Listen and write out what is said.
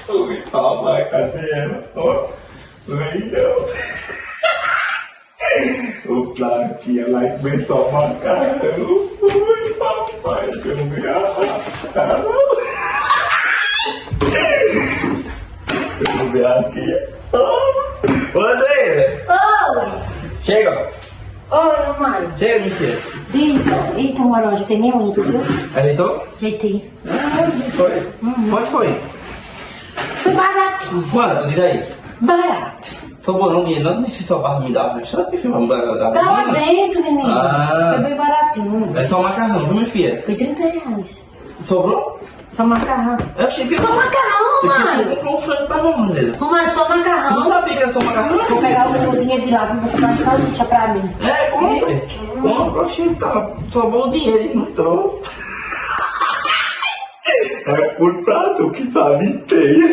Ui, toma, caseira. Ó, legal. O plano aqui é lá e começou a marcar. Ui, papai, que eu me arrastava. Eu vou ver aqui. Ô, André! Oi! Chega! Oi, mãe. Chega, mentira. Diz, eita, amor, hoje tem minha unha, viu? Ajeitou? Ajeitei. Foi? Quanto foi? Foi baratinho. Quanto? Diga aí. Barato. Sobrou não, menino, não deixa só para me dar. Sabe que filma barato? Tá lá dentro, menino. Ah. Foi bem baratinho. É só macarrão, viu, minha filha? Foi 30 reais. Sobrou? Só macarrão. Eu achei que... Só macarrão, Eu mano. comprou um frango pra mamãe, né? Mano, só Eu não macarrão. sabia que era só macarrão. Vou pegar o dinheiro de lá, vou comprar salsicha pra mim. É, compre. Compre, eu achei que tava... Sobrou o dinheiro e não entrou. É por prato que família tem.